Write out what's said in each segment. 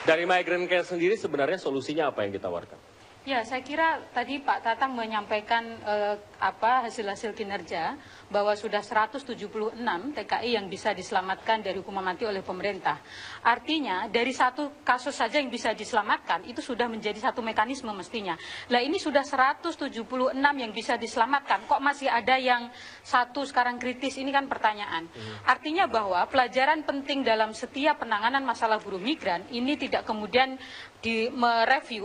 Dari migrant care sendiri sebenarnya solusinya apa yang ditawarkan? Ya, saya kira tadi Pak Tatang menyampaikan hasil-hasil kinerja bahwa sudah 176 TKI yang bisa diselamatkan dari hukuman mati oleh pemerintah. Artinya dari satu kasus saja yang bisa diselamatkan itu sudah menjadi satu mekanisme mestinya. Lah ini sudah 176 yang bisa diselamatkan, kok masih ada yang satu sekarang kritis, ini kan pertanyaan. Artinya bahwa pelajaran penting dalam setiap penanganan masalah buruh migran ini tidak kemudian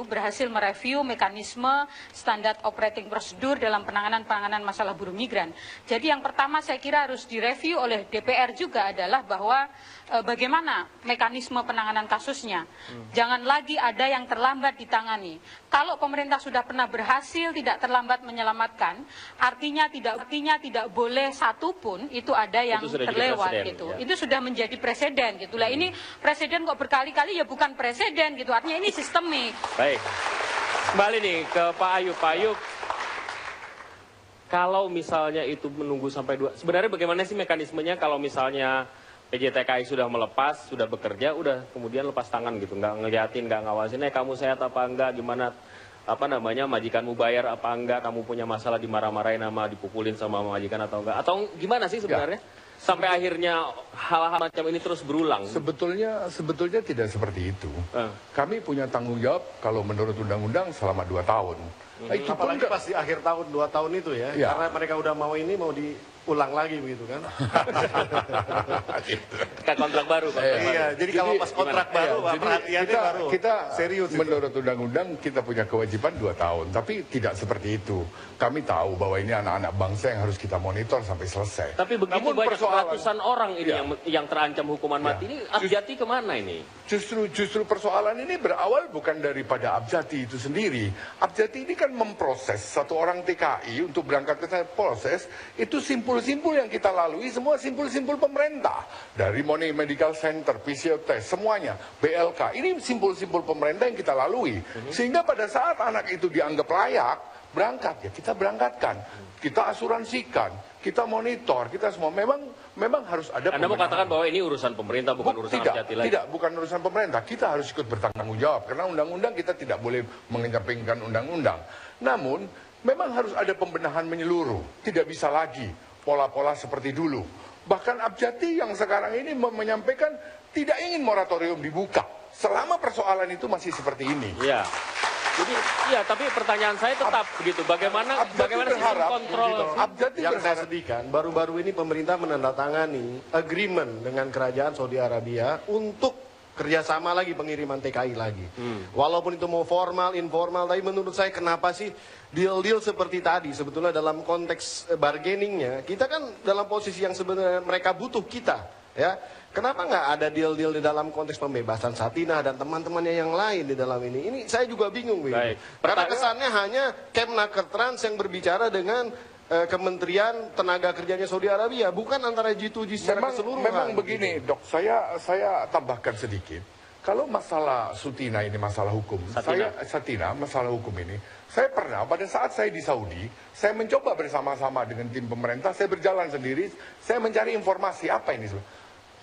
berhasil mereview mekanisme standar operating prosedur dalam penanganan masalah buruh migran. Jadi yang pertama saya kira harus direview oleh DPR juga adalah bahwa bagaimana mekanisme penanganan kasusnya. Jangan lagi ada yang terlambat ditangani. Kalau pemerintah sudah pernah berhasil tidak terlambat menyelamatkan, artinya tidak boleh satupun itu ada yang terlewat gitu. Ya. Itu sudah menjadi presiden gitu. Lah ini presiden kok berkali-kali ya bukan presiden gitu. Artinya ini sistemik. Baik. Kembali nih ke Pak Ayub. Pak Ayub, kalau misalnya itu menunggu sampai sebenarnya bagaimana sih mekanismenya kalau misalnya PJTKI sudah melepas, sudah bekerja, udah kemudian lepas tangan gitu, nggak ngeliatin, nggak ngawasin, kamu sehat apa enggak, gimana, majikanmu bayar apa enggak, kamu punya masalah dimarah-marahin sama dipukulin sama majikan atau enggak, atau gimana sih sebenarnya? Ya. Sampai akhirnya hal-hal macam ini terus berulang. Sebetulnya tidak seperti itu. Kami punya tanggung jawab kalau menurut undang-undang selama 2 tahun. Itu apalagi pas di akhir tahun 2 tahun itu ya. Karena mereka udah mau diulang lagi begitu kan. Kayak kontrak baru. Iya, jadi kalau pas kontrak baru perhatiannya baru. Kita serius menurut undang-undang kita punya kewajiban 2 tahun, tapi tidak seperti itu. Kami tahu bahwa ini anak-anak bangsa yang harus kita monitor sampai selesai. Tapi begitu banyak ratusan orang ini yang terancam hukuman mati, ini Abjati kemana ini? Justru persoalan ini berawal bukan daripada Abjati itu sendiri. Abjati ini kan memproses satu orang TKI untuk berangkat ke sana, proses itu simpul-simpul yang kita lalui, semua simpul-simpul pemerintah. Dari Money Medical Center, PCR test, semuanya, BLK, ini simpul-simpul pemerintah yang kita lalui. Sehingga pada saat anak itu dianggap layak berangkat, ya kita berangkatkan, kita asuransikan, kita monitor, kita semua memang harus ada. Anda mau katakan bahwa ini urusan pemerintah, bukan urusan Abjati lagi? Tidak, bukan urusan pemerintah. Kita harus ikut bertanggung jawab karena undang-undang kita tidak boleh mengesampingkan undang-undang. Namun memang harus ada pembenahan menyeluruh. Tidak bisa lagi pola-pola seperti dulu. Bahkan Abjati yang sekarang ini menyampaikan tidak ingin moratorium dibuka selama persoalan itu masih seperti ini. Ya. Jadi, ya, tapi pertanyaan saya tetap begitu. Bagaimana sistem kontrol? Yang saya sedihkan, baru-baru ini pemerintah menandatangani agreement dengan kerajaan Saudi Arabia untuk kerjasama lagi pengiriman TKI lagi. Walaupun itu mau formal, informal, tapi menurut saya kenapa sih deal-deal seperti tadi sebetulnya dalam konteks bargainingnya kita kan dalam posisi yang sebenarnya mereka butuh kita, ya. Kenapa nggak ada deal-deal di dalam konteks pembebasan Satinah dan teman-temannya yang lain di dalam ini? Ini saya juga bingung. Karena kesannya hanya Kemnakertrans yang berbicara dengan Kementerian Tenaga Kerjanya Saudi Arabia, bukan antara G2G secara keseluruhan. Memang begini, Dok, saya tambahkan sedikit. Kalau masalah Sutina ini masalah hukum, Satina masalah hukum ini, saya pernah pada saat saya di Saudi, saya mencoba bersama-sama dengan tim pemerintah, saya berjalan sendiri, saya mencari informasi apa ini.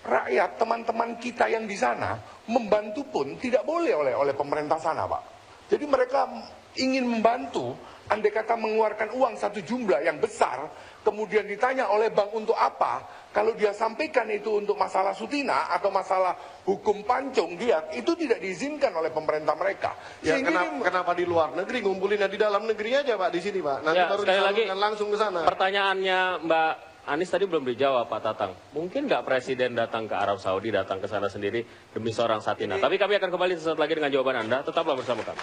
Rakyat, teman-teman kita yang di sana membantu pun tidak boleh oleh pemerintah sana, Pak. Jadi mereka ingin membantu, andai kata mengeluarkan uang satu jumlah yang besar, kemudian ditanya oleh bank untuk apa, kalau dia sampaikan itu untuk masalah Sutina atau masalah hukum pancung, itu tidak diizinkan oleh pemerintah mereka. Ya, kenapa di luar negeri, ngumpulinnya di dalam negeri aja, Pak, di sini, Pak. Nanti ya, baru disalurkan langsung ke sana. Pertanyaannya Mbak Anies tadi belum dijawab, Pak Tatang. Mungkin nggak Presiden datang ke Arab Saudi, datang ke sana sendiri demi seorang Satina. Tapi kami akan kembali sesaat lagi dengan jawaban Anda. Tetaplah bersama kami.